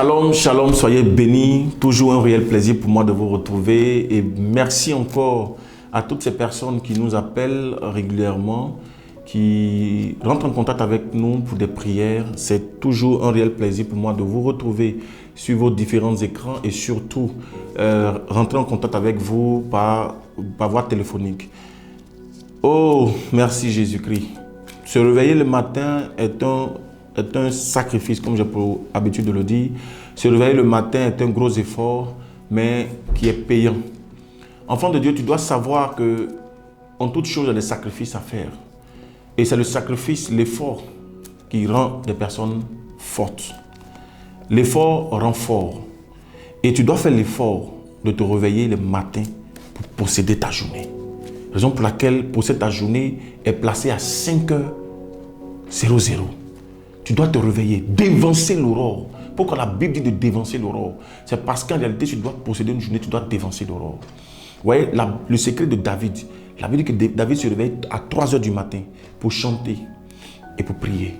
Shalom, shalom, soyez bénis. Toujours un réel plaisir pour moi de vous retrouver. Et merci encore à toutes ces personnes qui nous appellent régulièrement, qui rentrent en contact avec nous pour des prières. C'est toujours un réel plaisir pour moi de vous retrouver sur vos différents écrans et surtout rentrer en contact avec vous par voie téléphonique. Oh, merci Jésus-Christ. Se réveiller le matin est un sacrifice, comme j'ai pour habitude de le dire. Se réveiller le matin est un gros effort, mais qui est payant. Enfant de Dieu, tu dois savoir que en toute chose, il y a des sacrifices à faire. Et c'est le sacrifice, l'effort, qui rend des personnes fortes. L'effort rend fort. Et tu dois faire l'effort de te réveiller le matin pour posséder ta journée. Raison pour laquelle posséder ta journée est placée à 5h00. Tu dois te réveiller, dévancer l'aurore. Pourquoi la Bible dit de dévancer l'aurore? C'est parce qu'en réalité, tu dois posséder une journée, tu dois dévancer l'aurore. Vous voyez, le secret de David. La Bible dit que David se réveille à 3h du matin pour chanter et pour prier.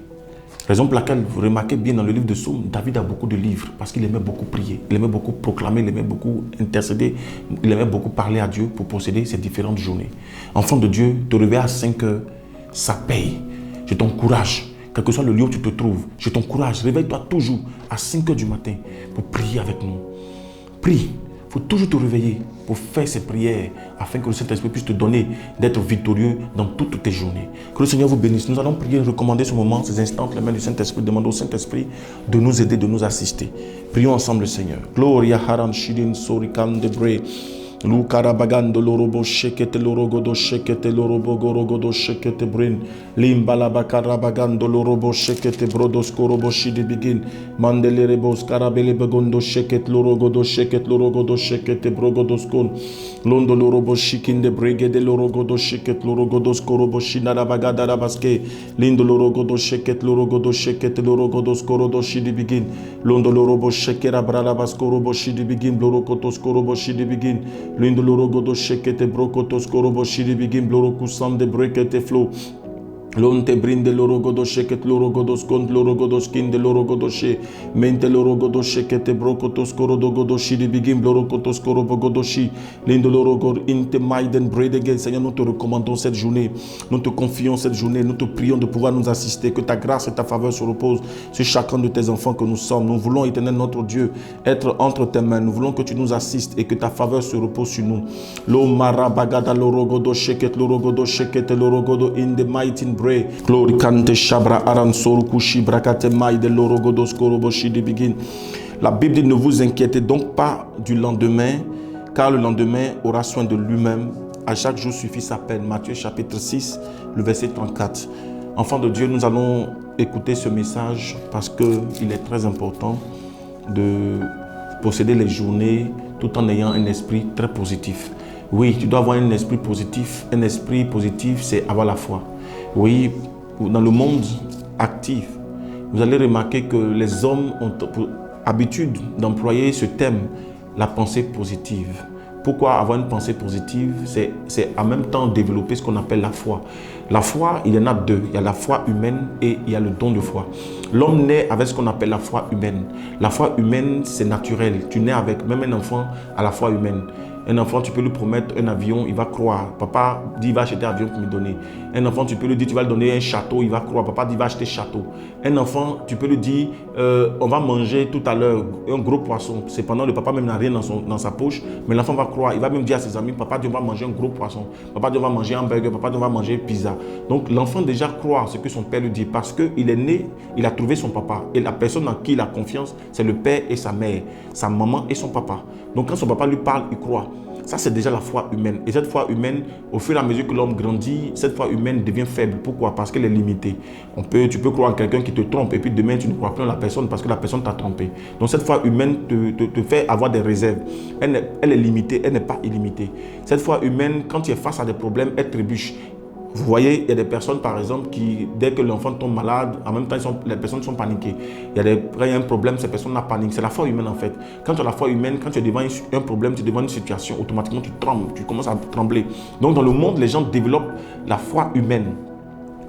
Raison pour laquelle vous remarquez bien dans le livre de Psaumes, David a beaucoup de livres parce qu'il aimait beaucoup prier, il aimait beaucoup proclamer, il aimait beaucoup intercéder, il aimait beaucoup parler à Dieu pour posséder ces différentes journées. Enfant de Dieu, te réveiller à 5h, ça paye. Je t'encourage. Quel que soit le lieu où tu te trouves, je t'encourage, réveille-toi toujours à 5h du matin pour prier avec nous. Prie, il faut toujours te réveiller pour faire ces prières afin que le Saint-Esprit puisse te donner d'être victorieux dans toutes tes journées. Que le Seigneur vous bénisse. Nous allons prier, recommander ce moment, ces instants, les mains du Saint-Esprit, demander au Saint-Esprit de nous aider, de nous assister. Prions ensemble le Seigneur. Gloria haran shidin sorikan debre. Lu karabagando lorobo shekete lorogodo shekete lorobo gorogodo shekete brin limbalaba karabagando lorobo shekete brodos korobo shidi begin mandelerebos karabele begondo sheket lorogodo shekete brogodos kon londo lorobo shikinde brigede lorogodo sheket lorogodos korobo shinara bagada rabaske lindo lorogodo sheket lorogodos korodo shidi begin londo lorobo shekera bralabas korobo shidi begin lorokotos korobo shidi begin Lindo lorogodo shekete brokotos korobo shiri bigim blorokusam de brekete flow. Lonte brinde lorogodo sheket lorogodos kont lorogodos kin de lorogodo she mente lorogodo shekete brokotos korodogodo shiri bigim blorokotos korobogodo shi lindo lorogod inte maiden bredege. Seigneur, nous te recommandons cette journée, nous te confions cette journée, nous te prions de pouvoir nous assister, que ta grâce et ta faveur se reposent sur chacun de tes enfants que nous sommes. Nous voulons, Éternel notre Dieu, être entre tes mains. Nous voulons que tu nous assistes et que ta faveur se repose sur nous. Lo marabagada lorogodo sheket lorogodo in the mighty Pray. Glory kante shabra aran sorukushi brakate maide lorogodos koroboshi de begin. La Bible dit ne vous inquiétez donc pas du lendemain, car le lendemain aura soin de lui-même. À chaque jour suffit sa peine. Matthieu chapitre 6, le verset 34. Enfants de Dieu, nous allons écouter ce message parce qu'il est très important de posséder les journées tout en ayant un esprit très positif. Oui, tu dois avoir un esprit positif. Un esprit positif, c'est avoir la foi. Oui, dans le monde actif, vous allez remarquer que les hommes ont pour habitude d'employer ce thème, la pensée positive. Pourquoi avoir une pensée positive? C'est en même temps développer ce qu'on appelle la foi. La foi, il y en a deux. Il y a la foi humaine et il y a le don de foi. L'homme naît avec ce qu'on appelle la foi humaine. La foi humaine, c'est naturel. Tu nais avec, même un enfant a la foi humaine. Un enfant, tu peux lui promettre un avion, il va croire. Papa dit, il va acheter un avion pour me donner. Un enfant, tu peux lui dire, tu vas lui donner un château, il va croire. Papa dit, il va acheter un château. Un enfant, tu peux lui dire, on va manger tout à l'heure un gros poisson. Cependant, le papa même n'a rien dans sa poche, mais l'enfant va croire. Il va même dire à ses amis, papa dit, on va manger un gros poisson. Papa dit, on va manger un hamburger. Papa dit, on va manger pizza. Donc, l'enfant déjà croit ce que son père lui dit parce qu'il est né, il a trouvé son papa. Et la personne en qui il a confiance, c'est le père et sa mère, sa maman et son papa. Donc, quand son papa lui parle, il croit. Ça, c'est déjà la foi humaine. Et cette foi humaine, au fur et à mesure que l'homme grandit, cette foi humaine devient faible. Pourquoi? Parce qu'elle est limitée. Tu peux croire en quelqu'un qui te trompe et puis demain, tu ne crois plus en la personne parce que la personne t'a trompé. Donc, cette foi humaine te fait avoir des réserves. Elle est limitée, elle n'est pas illimitée. Cette foi humaine, quand tu es face à des problèmes, elle trébuche. Vous voyez, il y a des personnes, par exemple, qui, dès que l'enfant tombe malade, en même temps, les personnes sont paniquées. Quand il y a un problème, ces personnes n'ont paniqué. C'est la foi humaine, en fait. Quand tu as la foi humaine, quand tu es devant un problème, tu es devant une situation, automatiquement, tu trembles, tu commences à trembler. Donc, dans le monde, les gens développent la foi humaine.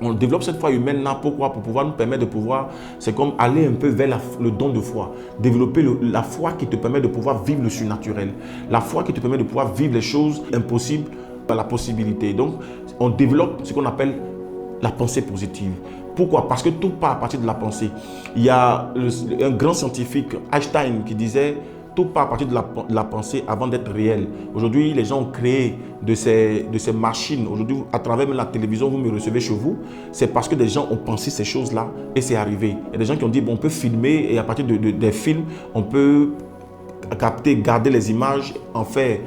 On développe cette foi humaine là, pourquoi? Pour pouvoir nous permettre de pouvoir, c'est comme aller un peu vers le don de foi. Développer la foi qui te permet de pouvoir vivre le surnaturel. La foi qui te permet de pouvoir vivre les choses impossibles par la possibilité. Donc, on développe ce qu'on appelle la pensée positive. Pourquoi? Parce que tout part à partir de la pensée. Il y a un grand scientifique, Einstein, qui disait tout part à partir de la pensée avant d'être réel. Aujourd'hui, les gens ont créé de ces machines. Aujourd'hui, à travers même la télévision, vous me recevez chez vous. C'est parce que des gens ont pensé ces choses-là et c'est arrivé. Il y a des gens qui ont dit, bon, on peut filmer et à partir des films, on peut capter, garder les images, en fait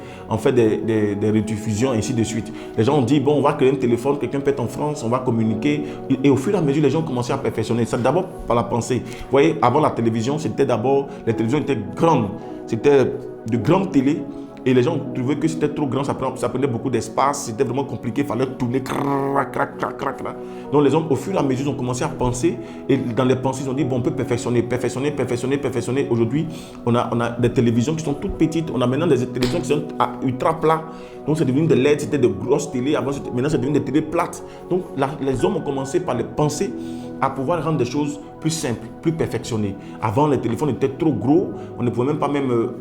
des rediffusions, et ainsi de suite. Les gens ont dit, bon, on va créer un téléphone, quelqu'un peut être en France, on va communiquer. Et au fur et à mesure, les gens ont commencé à perfectionner. C'est d'abord par la pensée. Vous voyez, avant la télévision, c'était d'abord, les télévisions étaient grandes. C'était de grandes télés. Et les gens trouvaient que c'était trop grand, ça prenait beaucoup d'espace, c'était vraiment compliqué, il fallait tourner, crac, crac, crac, crac. Donc les hommes, au fur et à mesure, ont commencé à penser, et dans les pensées, ils ont dit, bon, on peut perfectionner, perfectionner, perfectionner, perfectionner. Aujourd'hui, on a des télévisions qui sont toutes petites, on a maintenant des télévisions qui sont ultra plats, donc c'est devenu des LED, c'était de grosses télés, maintenant c'est devenu des télés plates. Donc les hommes ont commencé par les pensées à pouvoir rendre des choses plus simples, plus perfectionnées. Avant, les téléphones étaient trop gros, on ne pouvait même pas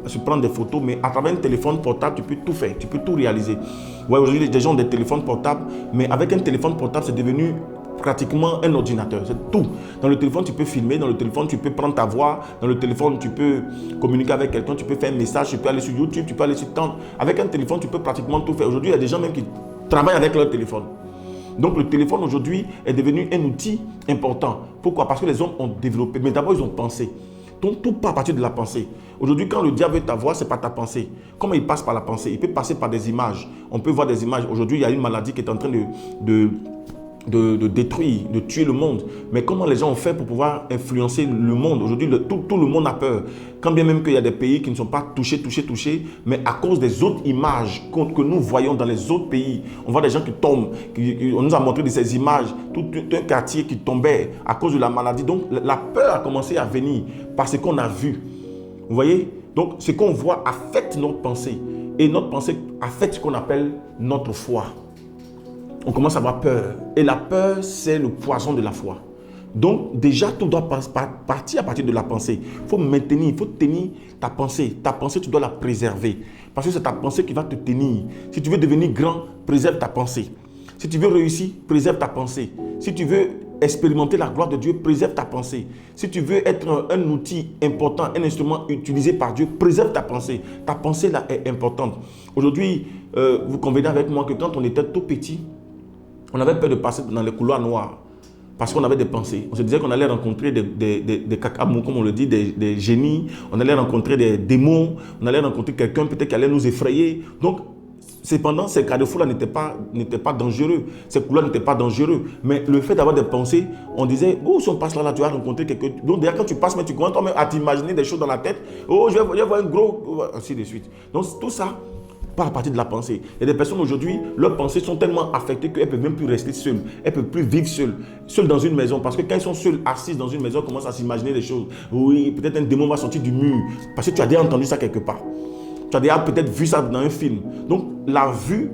se prendre des photos, mais à travers un téléphone portable, tu peux tout faire, tu peux tout réaliser. Ouais, aujourd'hui, les gens ont des téléphones portables, mais avec un téléphone portable, c'est devenu pratiquement un ordinateur, c'est tout. Dans le téléphone, tu peux filmer, dans le téléphone, tu peux prendre ta voix, dans le téléphone, tu peux communiquer avec quelqu'un, tu peux faire un message, tu peux aller sur YouTube, tu peux aller sur tant. Avec un téléphone, tu peux pratiquement tout faire. Aujourd'hui, il y a des gens même qui travaillent avec leur téléphone. Donc le téléphone aujourd'hui est devenu un outil important. Pourquoi? Parce que les hommes ont développé, mais d'abord ils ont pensé. Donc tout part à partir de la pensée. Aujourd'hui, quand le diable veut t'avoir, c'est pas ta pensée. Comment il passe par la pensée? Il peut passer par des images. On peut voir des images. Aujourd'hui, il y a une maladie qui est en train de détruire, de tuer le monde. Mais comment les gens ont fait pour pouvoir influencer le monde? Aujourd'hui, tout le monde a peur. Quand bien même qu'il y a des pays qui ne sont pas touchés, mais à cause des autres images que nous voyons dans les autres pays, on voit des gens qui tombent. On nous a montré de ces images, tout un quartier qui tombait à cause de la maladie. Donc, la peur a commencé à venir parce qu'on a vu. Vous voyez? Donc, ce qu'on voit affecte notre pensée. Et notre pensée affecte ce qu'on appelle notre foi. On commence à avoir peur. Et la peur, c'est le poison de la foi. Donc, déjà, tout doit partir à partir de la pensée. Il faut maintenir, il faut tenir ta pensée. Ta pensée, tu dois la préserver. Parce que c'est ta pensée qui va te tenir. Si tu veux devenir grand, préserve ta pensée. Si tu veux réussir, préserve ta pensée. Si tu veux expérimenter la gloire de Dieu, préserve ta pensée. Si tu veux être un outil important, un instrument utilisé par Dieu, préserve ta pensée. Ta pensée là est importante. Aujourd'hui, vous convenez avec moi que quand on était tout petit, on avait peur de passer dans les couloirs noirs parce qu'on avait des pensées. On se disait qu'on allait rencontrer des cacamous, comme on le dit, des génies. On allait rencontrer des démons. On allait rencontrer quelqu'un peut-être qui allait nous effrayer. Donc, cependant, ces carrefours-là n'étaient pas dangereux. Ces couloirs n'étaient pas dangereux. Mais le fait d'avoir des pensées, on disait, oh, si on passe là, tu vas rencontrer quelqu'un. Donc, déjà, quand tu passes, mais tu commences toi-même à t'imaginer des choses dans la tête. Oh, je vais voir un gros... Ainsi de suite. Donc, tout ça part à partir de la pensée. Il y a des personnes aujourd'hui, leurs pensées sont tellement affectées qu'elles ne peuvent même plus rester seules. Elles ne peuvent plus vivre seules dans une maison. Parce que quand elles sont seules, assises dans une maison, elles commencent à s'imaginer des choses. Oui, peut-être un démon va sortir du mur. Parce que tu as déjà entendu ça quelque part. Tu as déjà peut-être vu ça dans un film. Donc, la vue,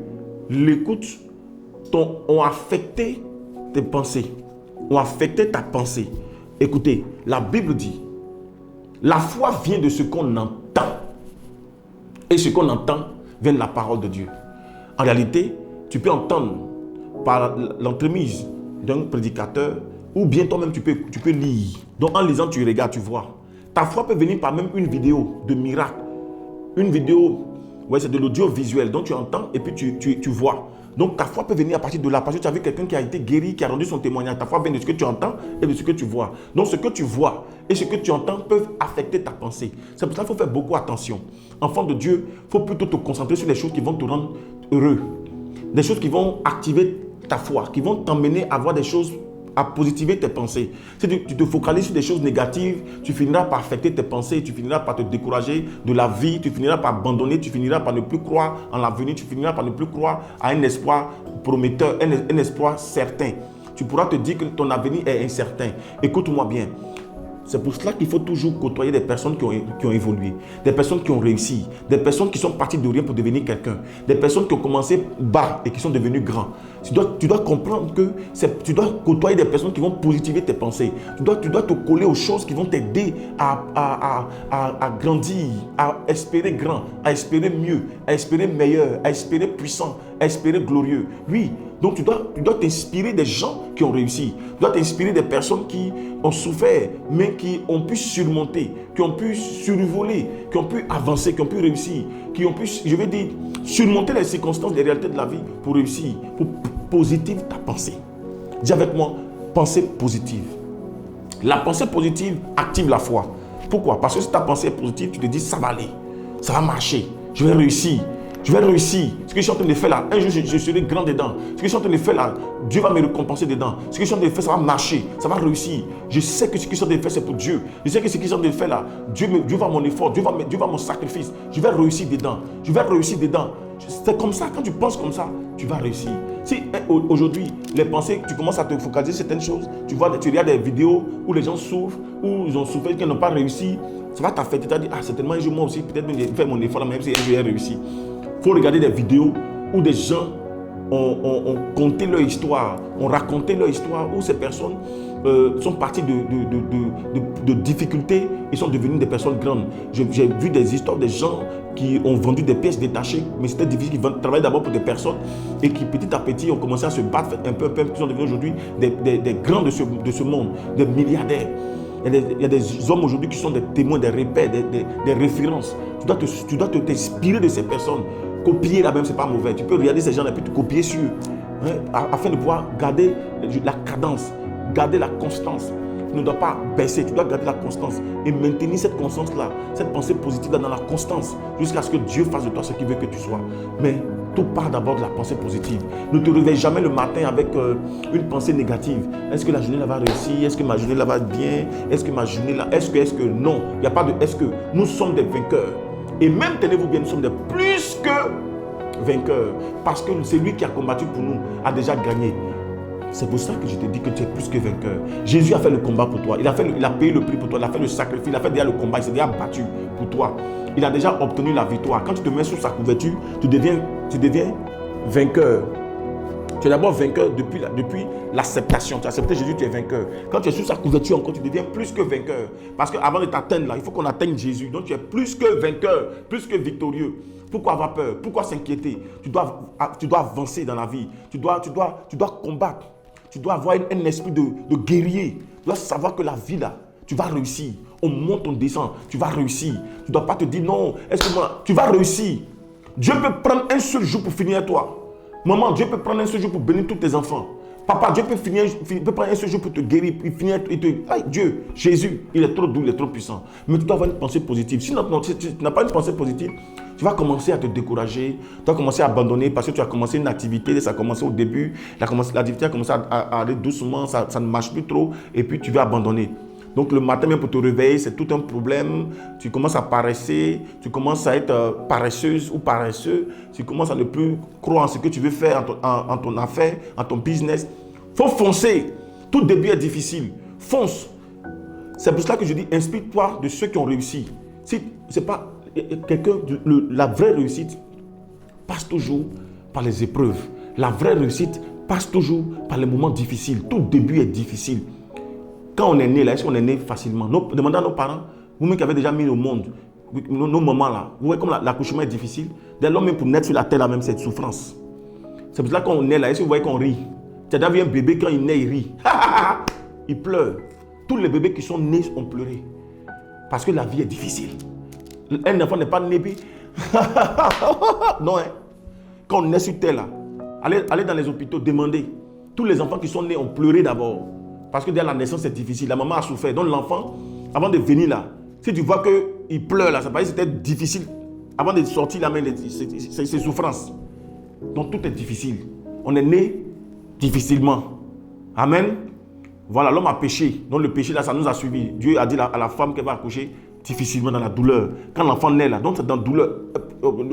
l'écoute ont affecté tes pensées. Ont affecté ta pensée. Écoutez, la Bible dit, la foi vient de ce qu'on entend. Et ce qu'on entend vient de la parole de Dieu. En réalité, tu peux entendre par l'entremise d'un prédicateur ou bien toi-même tu peux lire. Donc en lisant, tu regardes, tu vois. Ta foi peut venir par même une vidéo de miracle. Une vidéo, ouais, c'est de l'audiovisuel. Donc tu entends et puis tu vois. Donc ta foi peut venir à partir de là. Parce que tu as vu quelqu'un qui a été guéri, qui a rendu son témoignage. Ta foi vient de ce que tu entends et de ce que tu vois. Donc ce que tu vois et ce que tu entends peuvent affecter ta pensée. C'est pour ça qu'il faut faire beaucoup attention. Enfant de Dieu, il faut plutôt te concentrer sur les choses qui vont te rendre heureux. Des choses qui vont activer ta foi, qui vont t'emmener à voir des choses, à positiver tes pensées. Si tu te focalises sur des choses négatives, tu finiras par affecter tes pensées, tu finiras par te décourager de la vie, tu finiras par abandonner, tu finiras par ne plus croire en l'avenir, tu finiras par ne plus croire à un espoir prometteur, un espoir certain. Tu pourras te dire que ton avenir est incertain. Écoute-moi bien. C'est pour cela qu'il faut toujours côtoyer des personnes qui ont évolué, des personnes qui ont réussi, des personnes qui sont parties de rien pour devenir quelqu'un, des personnes qui ont commencé bas et qui sont devenues grands. Tu dois comprendre que tu dois côtoyer des personnes qui vont positiver tes pensées. Tu dois te coller aux choses qui vont t'aider à grandir, à espérer grand, à espérer mieux, à espérer meilleur, à espérer puissant, à espérer glorieux. Oui, donc tu dois t'inspirer des gens qui ont réussi. Tu dois t'inspirer des personnes qui ont souffert, mais qui ont pu surmonter, qui ont pu survoler, qui ont pu avancer, qui ont pu réussir, qui ont pu, je vais dire, surmonter les circonstances, les réalités de la vie pour réussir, pour positive ta pensée. Dis avec moi, pensée positive. La pensée positive active la foi. Pourquoi? Parce que si ta pensée est positive, tu te dis ça va aller, ça va marcher, je vais réussir. Je vais réussir. Ce que je suis en train de faire là, un jour je serai grand dedans. Ce que je suis en train de faire là, Dieu va me récompenser dedans. Ce que je suis en train de faire, ça va marcher, ça va réussir. Je sais que ce que je suis en train de faire, c'est pour Dieu. Je sais que ce que je suis en train de faire là, Dieu va mon effort, Dieu va mon sacrifice. Je vais réussir dedans. Je vais réussir dedans. C'est comme ça, quand tu penses comme ça, tu vas réussir. Si aujourd'hui, les pensées, tu commences à te focaliser sur certaines choses, tu regardes des vidéos où les gens souffrent, où ils ont souffert, qu'ils n'ont pas réussi, ça va t'affecter. Tu vas dire, certainement un jour moi aussi, peut-être je vais faire mon effort là, même si un jour j'ai réussi. Il faut regarder des vidéos où des gens ont conté leur histoire, ont raconté leur histoire, où ces personnes sont parties de difficultés et sont devenues des personnes grandes. J'ai vu des histoires de gens qui ont vendu des pièces détachées, mais c'était difficile, qui travaillaient d'abord pour des personnes et qui petit à petit ont commencé à se battre un peu, qui sont devenus aujourd'hui des grands de ce monde, des milliardaires. Il y a des hommes aujourd'hui qui sont des témoins, des repères, des références. Tu dois t'inspirer de ces personnes. Copier là même, c'est pas mauvais. Tu peux regarder ces gens et puis te copier sur afin de pouvoir garder la cadence, garder la constance. Tu ne dois pas baisser, tu dois garder la constance et maintenir cette constance-là, cette pensée positive-là dans la constance jusqu'à ce que Dieu fasse de toi ce qu'il veut que tu sois. Mais tout part d'abord de la pensée positive. Ne te réveille jamais le matin avec une pensée négative. Est-ce que la journée là va réussir? Est-ce que ma journée là va bien? Est-ce que ma journée là... Est-ce que... Non, il n'y a pas de est-ce que. Nous sommes des vainqueurs. Et même, tenez-vous bien, nous sommes des plus que vainqueurs. Parce que celui qui a combattu pour nous a déjà gagné. C'est pour ça que je te dis que tu es plus que vainqueur. Jésus a fait le combat pour toi. Il a payé le prix pour toi. Il a fait le sacrifice. Il a fait déjà le combat. Il s'est déjà battu pour toi. Il a déjà obtenu la victoire. Quand tu te mets sous sa couverture, tu deviens vainqueur. Tu es d'abord vainqueur depuis l'acceptation. Tu as accepté Jésus, tu es vainqueur. Quand tu es sous sa couverture encore, tu deviens plus que vainqueur. Parce qu'avant de t'atteindre là, il faut qu'on atteigne Jésus. Donc tu es plus que vainqueur, plus que victorieux. Pourquoi avoir peur? Pourquoi s'inquiéter? Tu dois avancer dans la vie. Tu dois combattre. Tu dois avoir un esprit de guerrier. Tu dois savoir que la vie là, tu vas réussir. On monte, on descend. Tu vas réussir. Tu ne dois pas te dire non. Est-ce que moi, tu vas réussir. Dieu peut prendre un seul jour pour finir toi. Maman, Dieu peut prendre un seul jour pour bénir tous tes enfants. Papa, Dieu peut prendre un seul jour pour te guérir, pour finir. Dieu, Jésus, il est trop doux, il est trop puissant. Mais tu dois avoir une pensée positive. Si tu n'as pas une pensée positive, tu vas commencer à te décourager, tu vas commencer à abandonner parce que tu as commencé une activité, ça a commencé au début, l'activité a commencé à aller doucement, ça ne marche plus trop, et puis tu vas abandonner. Donc le matin même pour te réveiller, c'est tout un problème. Tu commences à paresser, tu commences à être paresseuse ou paresseux. Tu commences à ne plus croire en ce que tu veux faire en ton affaire, en ton business. Il faut foncer. Tout début est difficile. Fonce. C'est pour cela que je dis, inspire-toi de ceux qui ont réussi. Si c'est pas quelqu'un, la vraie réussite passe toujours par les épreuves. La vraie réussite passe toujours par les moments difficiles. Tout début est difficile. Quand on est né là, est-ce qu'on est né facilement? Demandez à nos parents, vous-même qui avez déjà mis au monde, nos mamans là, vous voyez comme l'accouchement est difficile. Dès lors même pour naître sur la terre là même, c'est une souffrance. C'est pour ça qu'on est là, est-ce que vous voyez qu'on rit? Tu as déjà vu un bébé quand il naît, il rit. Il pleure. Tous les bébés qui sont nés ont pleuré. Parce que la vie est difficile. Un enfant n'est pas né puis... Non, hein. Quand on est sur terre là, allez dans les hôpitaux, demandez. Tous les enfants qui sont nés ont pleuré d'abord. Parce que dès la naissance, c'est difficile. La maman a souffert. Donc l'enfant, avant de venir là, si tu vois qu'il pleure là, ça paraît que c'était difficile. Avant de sortir là, c'est souffrance. Donc tout est difficile. On est né difficilement. Amen. Voilà, l'homme a péché. Donc le péché là, ça nous a suivis. Dieu a dit à la femme qu'elle va accoucher difficilement dans la douleur. Quand l'enfant naît là, donc c'est dans la douleur.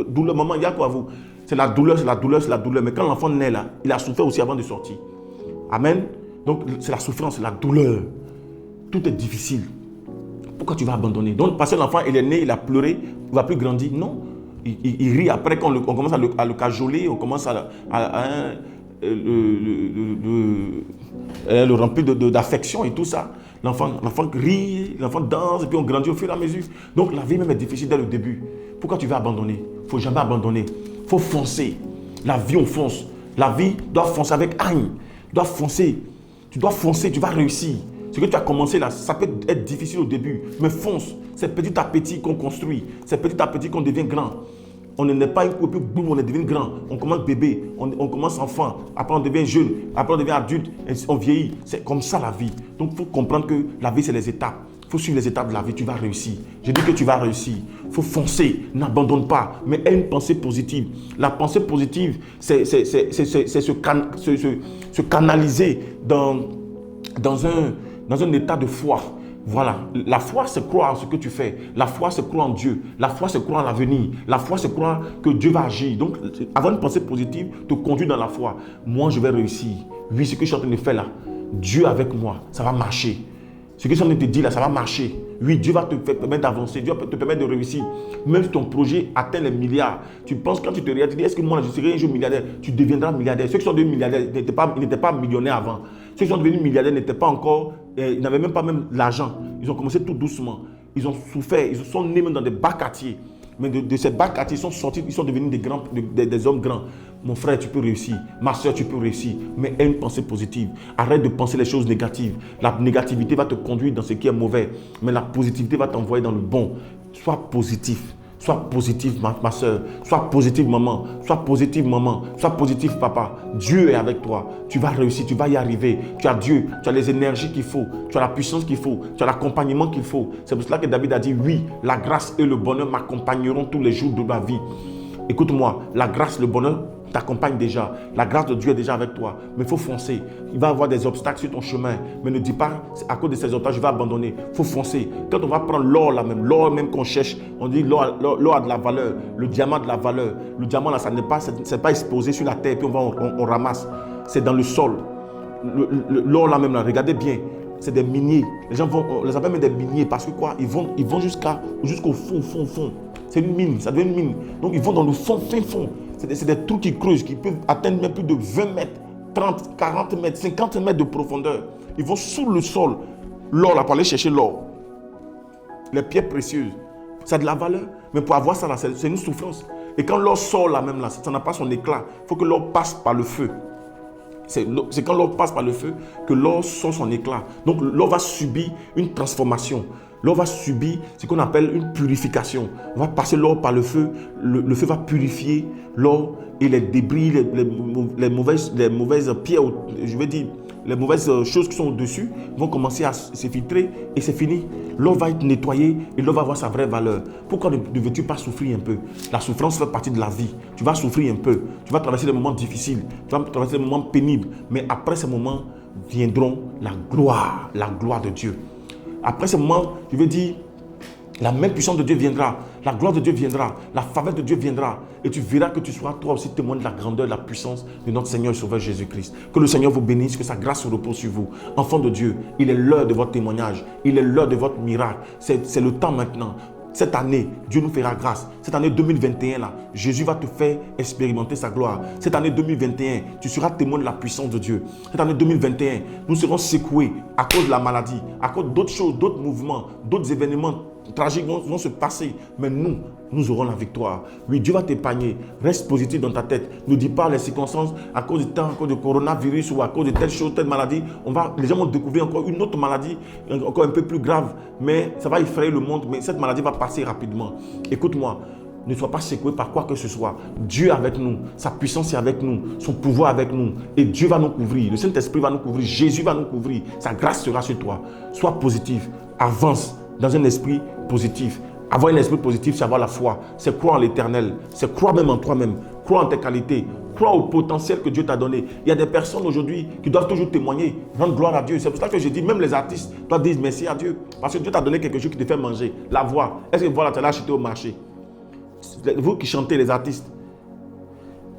Douleur, maman, il y a quoi à vous? C'est la douleur, c'est la douleur, c'est la douleur. Mais quand l'enfant naît là, il a souffert aussi avant de sortir. Amen. Donc, c'est la souffrance, c'est la douleur. Tout est difficile. Pourquoi tu vas abandonner? Donc, parce que l'enfant, il est né, il a pleuré, il ne va plus grandir. Non. Il rit après, quand on commence à le cajoler, on commence à le remplir d'affection et tout ça. L'enfant rit, l'enfant danse, et puis on grandit au fur et à mesure. Donc la vie même est difficile dès le début. Pourquoi tu vas abandonner? Il ne faut jamais abandonner. Il faut foncer. La vie, on fonce. La vie doit foncer avec Agne. Doit foncer. Tu dois foncer, tu vas réussir. Ce que tu as commencé là, ça peut être difficile au début, mais fonce. C'est petit à petit qu'on construit. C'est petit à petit qu'on devient grand. On ne naît pas un coup et puis boum, on devient grand. On commence bébé, on commence enfant, après on devient jeune, après on devient adulte, on vieillit. C'est comme ça la vie. Donc il faut comprendre que la vie c'est les étapes. Il faut suivre les étapes de la vie, tu vas réussir. Je dis que tu vas réussir. Il faut foncer, n'abandonne pas, mais aie une pensée positive. La pensée positive, c'est se canaliser dans un état de foi. Voilà, la foi c'est croire en ce que tu fais. La foi c'est croire en Dieu. La foi c'est croire en l'avenir. La foi c'est croire que Dieu va agir. Donc avoir une pensée positive te conduit dans la foi. Moi je vais réussir. Oui, ce que je suis en train de faire là, Dieu avec moi, ça va marcher. Ce que je suis en train de te dire là, ça va marcher. Oui, Dieu va te permettre d'avancer. Dieu va te permettre de réussir. Même si ton projet atteint les milliards, tu penses quand tu te regardes, tu dis, est-ce que moi je serai un jour milliardaire? Tu deviendras milliardaire. Ceux qui sont devenus milliardaires n'étaient pas millionnaires avant. Ceux qui sont devenus milliardaires n'étaient pas encore, ils n'avaient même pas l'argent. Ils ont commencé tout doucement. Ils ont souffert. Ils sont nés même dans des bas quartiers. Mais de ces bas quartiers, ils sont sortis, ils sont devenus des hommes grands. Mon frère, tu peux réussir. Ma soeur, tu peux réussir. Mais aie une pensée positive. Arrête de penser les choses négatives. La négativité va te conduire dans ce qui est mauvais. Mais la positivité va t'envoyer dans le bon. Sois positif. Sois positif, ma soeur. Sois positive, maman. Sois positive, maman. Sois positif, papa. Dieu est avec toi. Tu vas réussir, tu vas y arriver. Tu as Dieu, tu as les énergies qu'il faut. Tu as la puissance qu'il faut. Tu as l'accompagnement qu'il faut. C'est pour cela que David a dit, oui, la grâce et le bonheur m'accompagneront tous les jours de ma vie. Écoute-moi, la grâce, le bonheur t'accompagne déjà. La grâce de Dieu est déjà avec toi. Mais il faut foncer. Il va y avoir des obstacles sur ton chemin. Mais ne dis pas, à cause de ces obstacles, je vais abandonner. Il faut foncer. Quand on va prendre l'or là même, l'or même qu'on cherche, on dit l'or a de la valeur. Le diamant a de la valeur. Le diamant là, ça n'est pas exposé sur la terre, puis on ramasse. C'est dans le sol. L'or là même, là, regardez bien. C'est des miniers. Les gens on les appelle même des miniers parce que quoi? Ils vont jusqu'au fond. C'est une mine, ça devient une mine. Donc ils vont dans le fond. C'est des trous qui creusent, qui peuvent atteindre même plus de 20 mètres, 30, 40 mètres, 50 mètres de profondeur. Ils vont sous le sol. L'or là, pour aller chercher l'or. Les pierres précieuses. Ça a de la valeur. Mais pour avoir ça là, c'est une souffrance. Et quand l'or sort là même là, ça n'a pas son éclat. Il faut que l'or passe par le feu. C'est quand l'or passe par le feu que l'or sort son éclat. Donc l'or va subir une transformation. L'or va subir ce qu'on appelle une purification. On va passer l'or par le feu. Le feu va purifier l'or et les débris, les mauvaises pierres, je veux dire, les mauvaises choses qui sont au-dessus vont commencer à se filtrer et c'est fini. L'or va être nettoyé et l'or va avoir sa vraie valeur. Pourquoi ne veux-tu pas souffrir un peu? La souffrance fait partie de la vie. Tu vas souffrir un peu. Tu vas traverser des moments difficiles. Tu vas traverser des moments pénibles. Mais après ces moments viendront la gloire de Dieu. Après ce moment, je veux dire, la même puissance de Dieu viendra, la gloire de Dieu viendra, la faveur de Dieu viendra. Et tu verras que tu seras toi aussi témoin de la grandeur, de la puissance de notre Seigneur et Sauveur Jésus-Christ. Que le Seigneur vous bénisse, que sa grâce se repose sur vous. Enfants de Dieu, il est l'heure de votre témoignage, il est l'heure de votre miracle. C'est le temps maintenant. Cette année, Dieu nous fera grâce. Cette année 2021, là, Jésus va te faire expérimenter sa gloire. Cette année 2021, tu seras témoin de la puissance de Dieu. Cette année 2021, nous serons secoués à cause de la maladie, à cause d'autres choses, d'autres mouvements, d'autres événements tragiques vont se passer. Mais nous aurons la victoire. Oui, Dieu va t'épargner. Reste positif dans ta tête. Ne dis pas les circonstances à cause du temps, à cause du coronavirus ou à cause de telle chose, telle maladie. Les gens vont découvrir encore une autre maladie, encore un peu plus grave. Mais ça va effrayer le monde. Mais cette maladie va passer rapidement. Écoute-moi. Ne sois pas secoué par quoi que ce soit. Dieu est avec nous. Sa puissance est avec nous. Son pouvoir est avec nous. Et Dieu va nous couvrir. Le Saint-Esprit va nous couvrir. Jésus va nous couvrir. Sa grâce sera sur toi. Sois positif. Avance dans un esprit positif. Avoir un esprit positif, c'est avoir la foi. C'est croire en l'éternel. C'est croire même en toi-même. Croire en tes qualités. Croire au potentiel que Dieu t'a donné. Il y a des personnes aujourd'hui qui doivent toujours témoigner, rendre gloire à Dieu. C'est pour ça que je dis, même les artistes doivent dire merci à Dieu. Parce que Dieu t'a donné quelque chose qui te fait manger. La voix. Est-ce que voilà, tu l'as acheté au marché? Vous qui chantez, les artistes,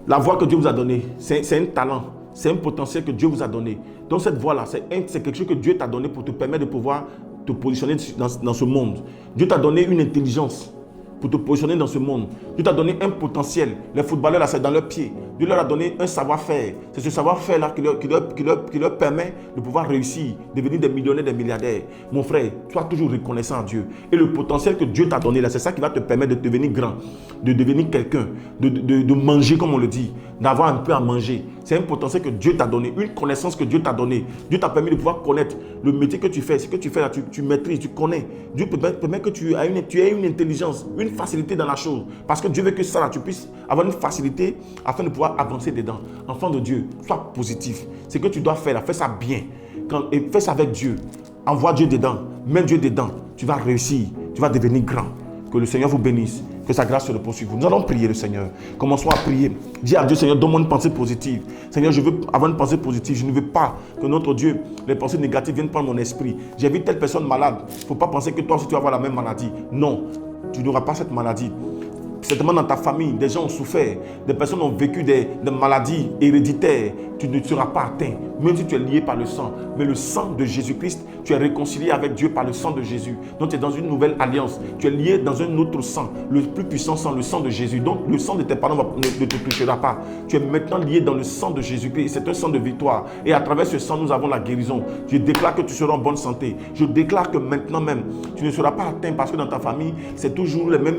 la voix que Dieu vous a donnée, c'est un talent, c'est un potentiel que Dieu vous a donné. Donc cette voix-là, c'est quelque chose que Dieu t'a donné pour te permettre de pouvoir te positionner dans ce monde. Dieu t'a donné une intelligence pour te positionner dans ce monde. Dieu t'a donné un potentiel. Les footballeurs, là, c'est dans leurs pieds. Dieu leur a donné un savoir-faire. C'est ce savoir-faire-là qui leur permet de pouvoir réussir, devenir des millionnaires, des milliardaires. Mon frère, sois toujours reconnaissant à Dieu. Et le potentiel que Dieu t'a donné, là, c'est ça qui va te permettre de devenir grand, de devenir quelqu'un, de manger, comme on le dit, d'avoir un peu à manger. C'est un potentiel que Dieu t'a donné, une connaissance que Dieu t'a donnée. Dieu t'a permis de pouvoir connaître le métier que tu fais. Ce que tu fais là, tu maîtrises, tu connais. Dieu permet que tu aies une intelligence, une facilité dans la chose. Parce que Dieu veut que ça, là, tu puisses avoir une facilité afin de pouvoir avancer dedans. Enfant de Dieu, sois positif. Ce que tu dois faire là, fais ça bien. Et fais ça avec Dieu. Envoie Dieu dedans. Mets Dieu dedans. Tu vas réussir. Tu vas devenir grand. Que le Seigneur vous bénisse. Que sa grâce se repose sur vous. Nous allons prier le Seigneur. Commençons à prier. Dis à Dieu, Seigneur, donne-moi une pensée positive. Seigneur, je veux avoir une pensée positive. Je ne veux pas que notre Dieu, les pensées négatives viennent prendre mon esprit. J'ai vu telle personne malade. Il ne faut pas penser que toi aussi tu vas avoir la même maladie. Non, tu n'auras pas cette maladie. Certainement dans ta famille, des gens ont souffert, des personnes ont vécu des maladies héréditaires. Tu ne seras pas atteint, même si tu es lié par le sang. Mais le sang de Jésus-Christ, tu es réconcilié avec Dieu par le sang de Jésus. Donc tu es dans une nouvelle alliance. Tu es lié dans un autre sang, le plus puissant sang, le sang de Jésus. Donc le sang de tes parents ne te touchera pas. Tu es maintenant lié dans le sang de Jésus-Christ. C'est un sang de victoire. Et à travers ce sang, nous avons la guérison. Je déclare que tu seras en bonne santé. Je déclare que maintenant même, tu ne seras pas atteint parce que dans ta famille, c'est toujours les mêmes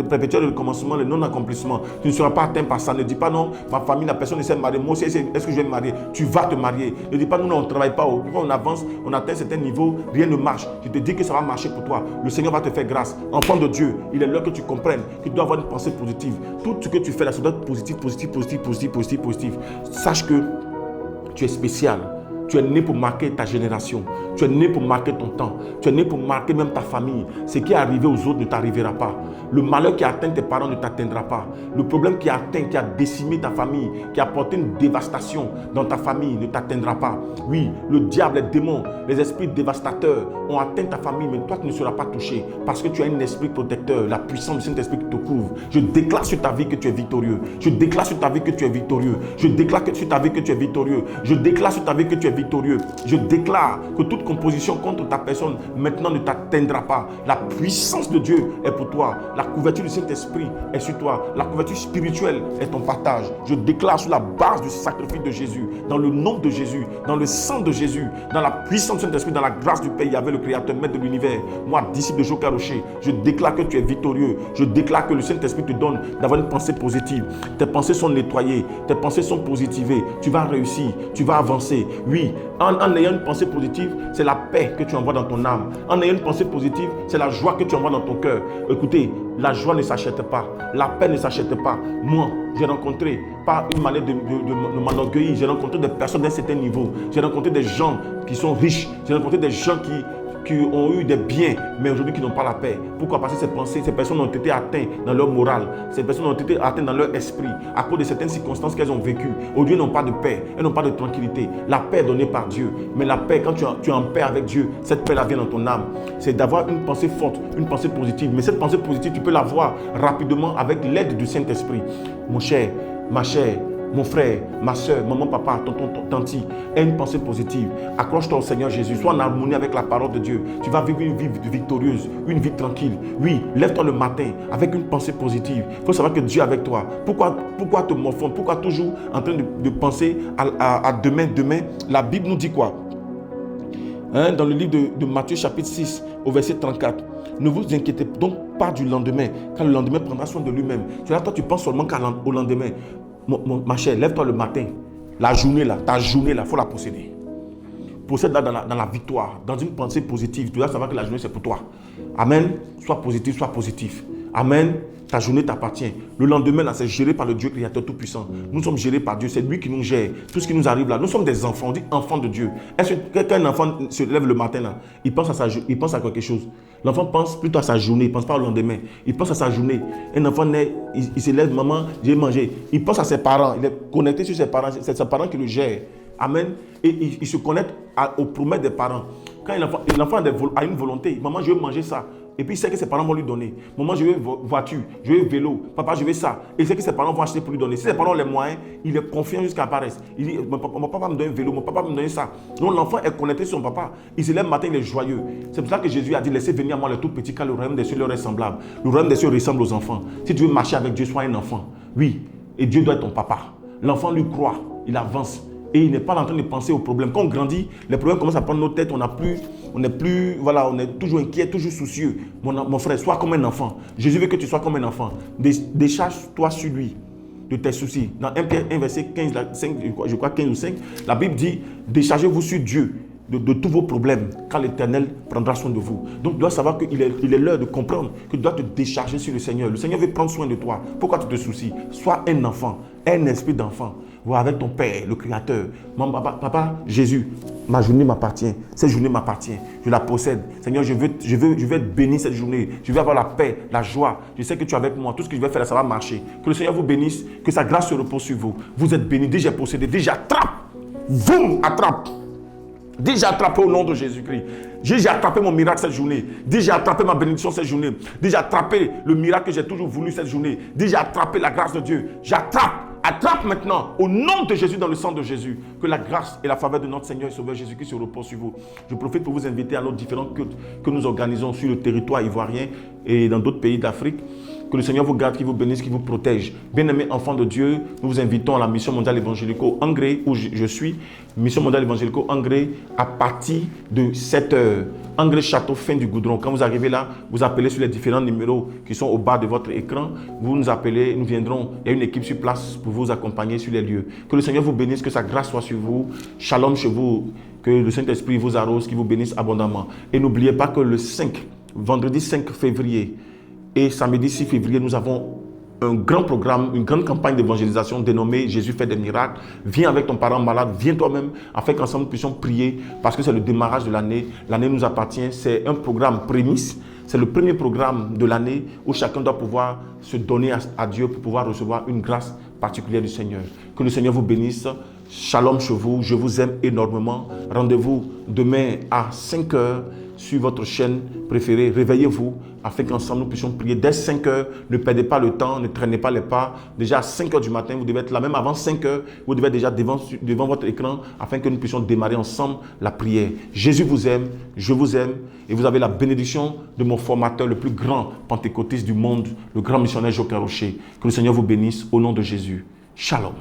perpétuels le commencement, le non-accomplissement. Tu ne seras pas atteint par ça. Ne dis pas non, ma famille, la personne essaie de marier. Moi aussi, est-ce que je vais me marier? Tu vas te marier. Ne dis pas non, on ne travaille pas. Pourquoi on avance, on atteint un certain niveau, rien ne marche. Je te dis que ça va marcher pour toi. Le Seigneur va te faire grâce. Enfant de Dieu, il est l'heure que tu comprennes que tu dois avoir une pensée positive. Tout ce que tu fais là, ça doit être positif, positif, positif, positif, positif, positif. Sache que tu es spécial. Tu es né pour marquer ta génération. Tu es né pour marquer ton temps. Tu es né pour marquer même ta famille. Ce qui est arrivé aux autres ne t'arrivera pas. Le malheur qui a atteint tes parents ne t'atteindra pas. Le problème qui a atteint, qui a décimé ta famille, qui a apporté une dévastation dans ta famille ne t'atteindra pas. Oui, le diable, les démons, les esprits dévastateurs ont atteint ta famille, mais toi tu ne seras pas touché parce que tu as un esprit protecteur, la puissance du Saint-Esprit qui te couvre. Je déclare sur ta vie que tu es victorieux. Je déclare sur ta vie que tu es victorieux. Je déclare sur ta vie que tu es victorieux. Je déclare sur ta vie que tu es victorieux. Je déclare que toute composition contre ta personne maintenant ne t'atteindra pas. La puissance de Dieu est pour toi. La couverture du Saint-Esprit est sur toi. La couverture spirituelle est ton partage. Je déclare sur la base du sacrifice de Jésus, dans le nom de Jésus, dans le sang de Jésus, dans la puissance du Saint-Esprit, dans la grâce du Père, Yahvé, le Créateur, Maître de l'univers. Moi, disciple de Joker Rocher, je déclare que tu es victorieux. Je déclare que le Saint-Esprit te donne d'avoir une pensée positive. Tes pensées sont nettoyées. Tes pensées sont positivées. Tu vas réussir. Tu vas avancer. Oui, en ayant une pensée positive, c'est la paix que tu envoies dans ton âme. En ayant une pensée positive, c'est la joie que tu envoies dans ton cœur. Écoutez, la joie ne s'achète pas. La paix ne s'achète pas. Moi, j'ai rencontré, pas une manière de m'enorgueillir, j'ai rencontré des personnes d'un certain niveau. J'ai rencontré des gens qui sont riches. J'ai rencontré des gens qui ont eu des biens, mais aujourd'hui qui n'ont pas la paix. Pourquoi? Parce que ces personnes ont été atteintes dans leur morale. Ces personnes ont été atteintes dans leur esprit à cause de certaines circonstances qu'elles ont vécues. Aujourd'hui, elles n'ont pas de paix, elles n'ont pas de tranquillité. La paix est donnée par Dieu. Mais la paix, quand tu es en paix avec Dieu, cette paix-là vient dans ton âme. C'est d'avoir une pensée forte, une pensée positive. Mais cette pensée positive, tu peux l'avoir rapidement avec l'aide du Saint-Esprit. Mon cher, ma chère, mon frère, ma soeur, maman, papa, tonton, tanti, aie une pensée positive. Accroche-toi au Seigneur Jésus. Sois en harmonie avec la parole de Dieu. Tu vas vivre une vie victorieuse, une vie tranquille. Oui, lève-toi le matin avec une pensée positive. Il faut savoir que Dieu est avec toi. Pourquoi te morfondre? Pourquoi toujours en train de penser à demain? La Bible nous dit quoi? Dans le livre de Matthieu chapitre 6 au verset 34. Ne vous inquiétez donc pas du lendemain, car le lendemain prendra soin de lui-même. C'est là, toi tu penses seulement au lendemain. Ma chère, lève-toi le matin. La journée là, ta journée là, il faut la posséder. Possède-la dans la victoire, dans une pensée positive. Tu dois savoir que la journée c'est pour toi. Amen. Sois positif, sois positif. Amen. Ta journée t'appartient. Le lendemain, là, c'est géré par le Dieu créateur tout-puissant. Nous sommes gérés par Dieu. C'est lui qui nous gère. Tout ce qui nous arrive là, nous sommes des enfants. On dit enfants de Dieu. Est-ce que quand un enfant se lève le matin, là, il pense à quelque chose. L'enfant pense plutôt à sa journée. Il ne pense pas au lendemain. Il pense à sa journée. Un enfant naît, il se lève, maman, j'ai mangé. Il pense à ses parents. Il est connecté sur ses parents. C'est ses parents qui le gèrent. Amen. Et il se connecte aux promesses des parents. Quand l'enfant a une volonté, maman, je veux manger ça. Et puis il sait que ses parents vont lui donner. Maman, je veux voiture, je veux vélo. Papa, je veux ça. Et il sait que ses parents vont acheter pour lui donner. Si ses parents ont les moyens, il est confiant jusqu'à apparaître. Il dit, mon papa me donne un vélo, mon papa me donne ça. Donc l'enfant est connecté sur son papa. Il se lève le matin, il est joyeux. C'est pour ça que Jésus a dit, laissez venir à moi les tout petits, car le royaume des cieux leur est semblable. Le royaume des cieux ressemble aux enfants. Si tu veux marcher avec Dieu, sois un enfant. Oui. Et Dieu doit être ton papa. L'enfant lui croit, il avance. Et il n'est pas en train de penser aux problèmes. Quand on grandit, les problèmes commencent à prendre nos têtes. On est toujours inquiet, toujours soucieux. Mon frère, sois comme un enfant. Jésus veut que tu sois comme un enfant. Décharge-toi sur lui de tes soucis. Dans 1 Pierre 1, verset 15, 5, je crois 15 ou 5, la Bible dit, déchargez-vous sur Dieu de tous vos problèmes, car l'Éternel prendra soin de vous. Donc, tu dois savoir qu'il est l'heure de comprendre que tu dois te décharger sur le Seigneur. Le Seigneur veut prendre soin de toi. Pourquoi tu te soucies? Sois un enfant, un esprit d'enfant. Vois avec ton Père, le Créateur. Papa, Jésus, ma journée m'appartient. Cette journée m'appartient. Je la possède. Seigneur, je veux être béni cette journée. Je veux avoir la paix, la joie. Je sais que tu es avec moi. Tout ce que je vais faire, ça va marcher. Que le Seigneur vous bénisse. Que sa grâce se repose sur vous. Vous êtes bénis. Déjà possédé. Déjà attrape. Boum, attrape. Déjà attrapé au nom de Jésus-Christ. J'ai attrapé mon miracle cette journée. Déjà attrapé ma bénédiction cette journée. Déjà attrapé le miracle que j'ai toujours voulu cette journée. Déjà attrapé la grâce de Dieu. J'attrape. Attrape maintenant, au nom de Jésus, dans le sang de Jésus, que la grâce et la faveur de notre Seigneur et Sauveur Jésus-Christ se reposent sur vous. Je profite pour vous inviter à nos différents cultes que nous organisons sur le territoire ivoirien et dans d'autres pays d'Afrique. Que le Seigneur vous garde, qu'il vous bénisse, qu'il vous protège. Bien-aimés enfants de Dieu, nous vous invitons à la mission mondiale évangélico-Angré, où je suis. Mission mondiale évangélico-Angré, à partir de 7h. Angré Château, fin du Goudron. Quand vous arrivez là, vous appelez sur les différents numéros qui sont au bas de votre écran. Vous nous appelez, nous viendrons. Il y a une équipe sur place pour vous accompagner sur les lieux. Que le Seigneur vous bénisse, que sa grâce soit sur vous. Shalom chez vous. Que le Saint-Esprit vous arrose, qu'il vous bénisse abondamment. Et n'oubliez pas que le vendredi 5 février, et samedi 6 février, nous avons un grand programme, une grande campagne d'évangélisation dénommée Jésus fait des miracles. Viens avec ton parent malade, viens toi-même, afin qu'ensemble nous puissions prier, parce que c'est le démarrage de l'année. L'année nous appartient, c'est un programme prémisse. C'est le premier programme de l'année où chacun doit pouvoir se donner à Dieu pour pouvoir recevoir une grâce particulière du Seigneur. Que le Seigneur vous bénisse. Shalom chez vous, je vous aime énormément. Rendez-vous demain à 5h sur votre chaîne préférée. Réveillez-vous afin qu'ensemble nous puissions prier dès 5h. Ne perdez pas le temps, ne traînez pas les pas. Déjà à 5h du matin, vous devez être là. Même avant 5h, vous devez être déjà devant votre écran afin que nous puissions démarrer ensemble la prière. Jésus vous aime, je vous aime. Et vous avez la bénédiction de mon formateur, le plus grand pentecôtiste du monde, le grand missionnaire Joker Rocher. Que le Seigneur vous bénisse au nom de Jésus. Shalom.